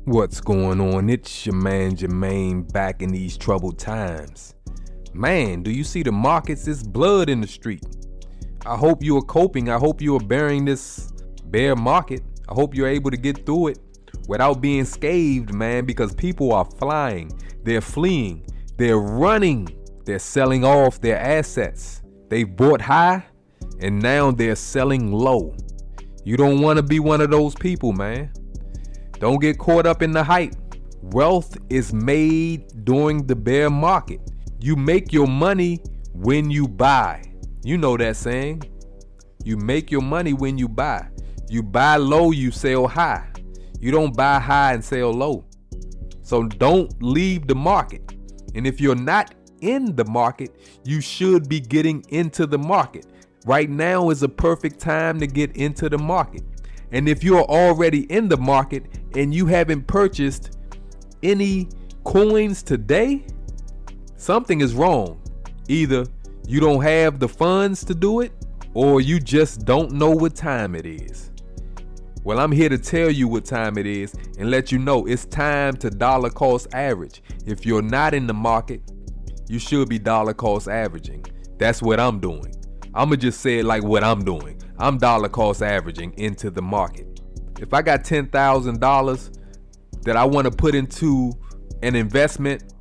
What's going on? It's your man Jermaine back in these troubled times. Man, do you see the markets? It's blood in the street. I hope you are coping. I hope you are bearing this bear market. I hope you're able to get through it without being scathed, man, because people are flying. They're fleeing. They're running. They're selling off their assets. They bought high and now they're selling low. You don't want to be one of those people, man. Don't get caught up in the hype. Wealth is made during the bear market. You make your money when you buy. You know that saying. You make your money when you buy. You buy low, you sell high. You don't buy high and sell low. So don't leave the market. And if you're not in the market, you should be getting into the market. Right now is a perfect time to get into the market. And if you're already in the market and you haven't purchased any coins today, something is wrong. Either you don't have the funds to do it, or you just don't know what time it is. Well, I'm here to tell you what time it is and let you know it's time to dollar cost average. If you're not in the market, you should be dollar cost averaging. That's what I'm doing. I'm going to just say it like what I'm doing. I'm dollar cost averaging into the market. If I got $10,000 that I want to put into an investment,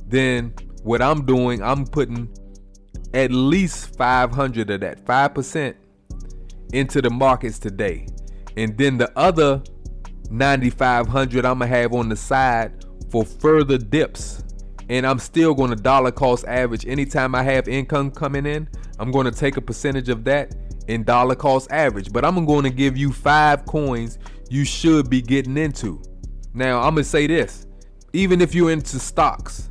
then what I'm doing, I'm putting at least 500 of that, 5% into the markets today. And then the other 9,500 I'm going to have on the side for further dips. And I'm still going to dollar cost average. Anytime I have income coming in, I'm going to take a percentage of that and dollar cost average. But I'm going to give you 5 coins you should be getting into. Now, I'm going to say this. Even if you're into stocks,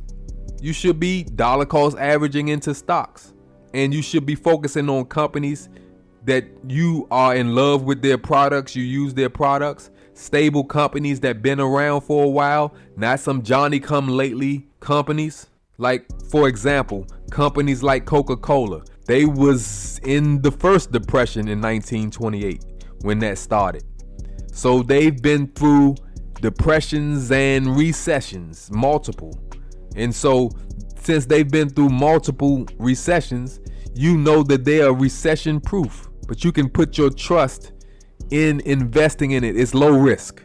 you should be dollar cost averaging into stocks. And you should be focusing on companies that you are in love with their products. You use their products. Stable companies that been around for a while, not some Johnny come lately companies. Like, for example, companies like Coca-Cola. They was in the first depression in 1928 when that started. So they've been through depressions and recessions, multiple. And so since they've been through multiple recessions, you know that they are recession proof. But you can put your trust in investing in it. It's low risk.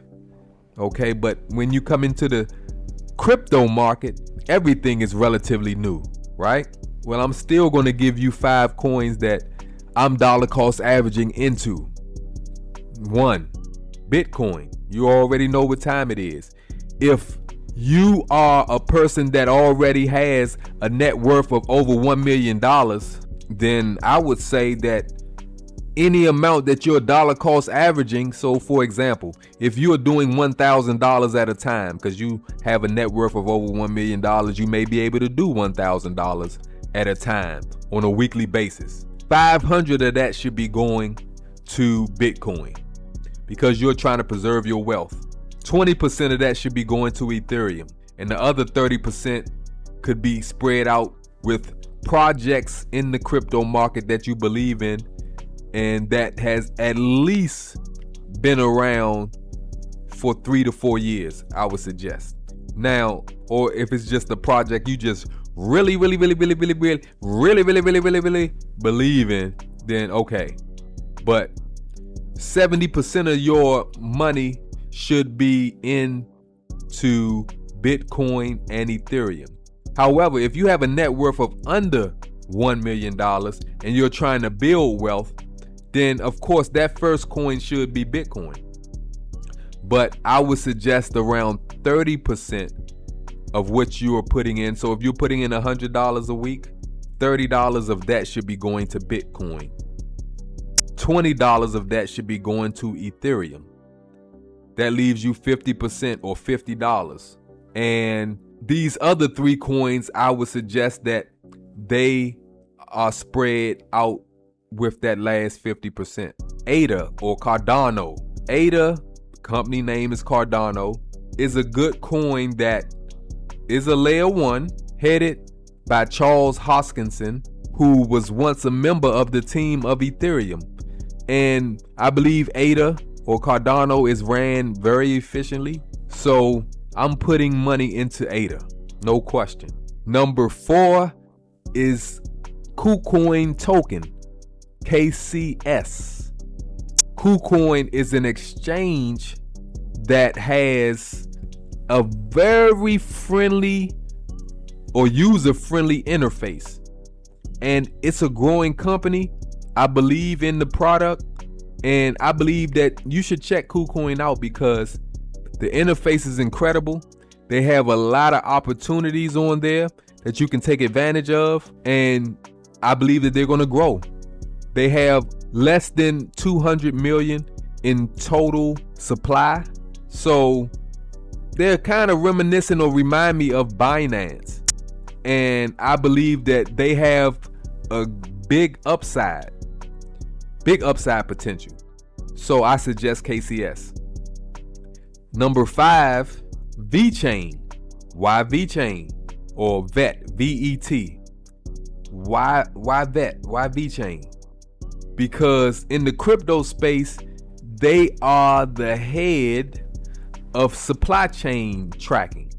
Okay, but when you come into the crypto market, everything is relatively new, right? Well, I'm still going to give you 5 coins that I'm dollar cost averaging into. 1, Bitcoin. You already know what time it is. If you are a person that already has a net worth of over $1 million, then I would say that any amount that you're dollar cost averaging. So for example, if you're doing $1,000 at a time because you have a net worth of over $1 million, you may be able to do $1,000 at a time on a weekly basis. 500 of that should be going to Bitcoin because you're trying to preserve your wealth. 20% of that should be going to Ethereum, and the other 30% could be spread out with projects in the crypto market that you believe in and that has at least been around for 3 to 4 years, I would suggest. Now, or if it's just a project you just really believe in, then okay. But 70% of your money should be into Bitcoin and Ethereum. However, if you have a net worth of under $1 million and you're trying to build wealth, then of course that first coin should be Bitcoin. But I would suggest around 30% of what you are putting in. So if you're putting in $100 a week, $30 of that should be going to Bitcoin. $20 of that should be going to Ethereum. That leaves you 50% or $50. And these other 3 coins, I would suggest that they are spread out with that last 50%. ADA or Cardano. ADA, company name is Cardano, is a good coin that is a layer 1 headed by Charles Hoskinson, who was once a member of the team of Ethereum. And I believe ADA or Cardano is ran very efficiently. So I'm putting money into ADA, no question. Number 4 is KuCoin token, KCS. KuCoin is an exchange that has a very friendly or user-friendly interface, and it's a growing company. I believe in the product, and I believe that you should check KuCoin out because the interface is incredible. They have a lot of opportunities on there that you can take advantage of, and I believe that they're going to grow. They have less than 200 million in total supply, so they're kind of reminiscent or remind me of Binance, and I believe that they have a big upside potential. So I suggest KCS. Number 5, VeChain. Why VeChain? Or VET, V-E-T. Why VET? Why VeChain? Because in the crypto space, they are the head of supply chain tracking.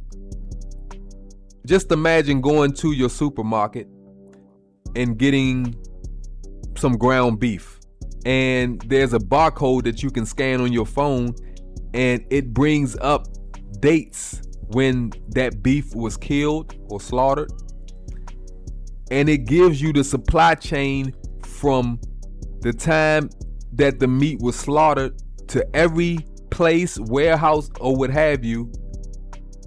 Just imagine going to your supermarket and getting some ground beef, and there's a barcode that you can scan on your phone, and it brings up dates when that beef was killed or slaughtered, and it gives you the supply chain from the time that the meat was slaughtered to every place, warehouse, or what have you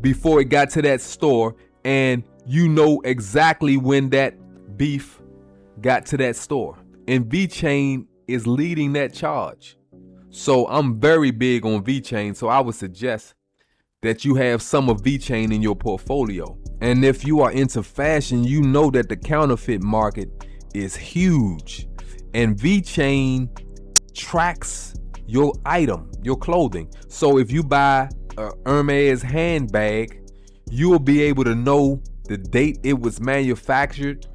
before it got to that store, and you know exactly when that beef got to that store. And VeChain is leading that charge. So I'm very big on VeChain, so I would suggest that you have some of VeChain in your portfolio. And if you are into fashion, you know that the counterfeit market is huge, and VeChain tracks your item, your clothing. So if you buy a Hermes handbag, you will be able to know the date it was manufactured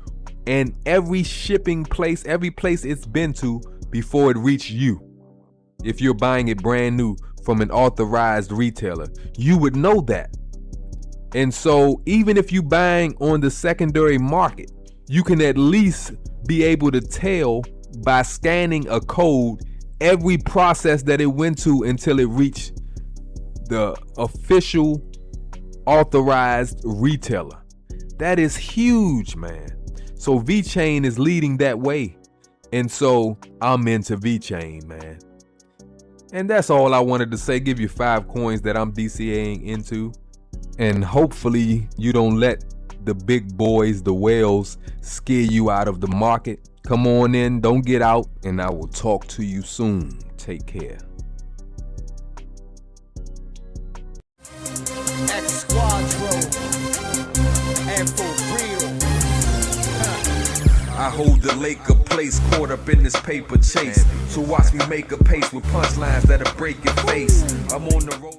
and every shipping place, every place it's been to before it reached you. If you're buying it brand new from an authorized retailer, you would know that. And so even if you're buying on the secondary market, you can at least be able to tell by scanning a code every process that it went to until it reached the official authorized retailer. That is huge, man. So VeChain is leading that way. And so I'm into VeChain, man. And that's all I wanted to say. Give you 5 coins that I'm DCAing into. And hopefully you don't let the big boys, the whales, scare you out of the market. Come on in, don't get out, and I will talk to you soon. Take care. I hold the lake of place, caught up in this paper chase. So watch me make a pace with punchlines that'll break your face. I'm on the road.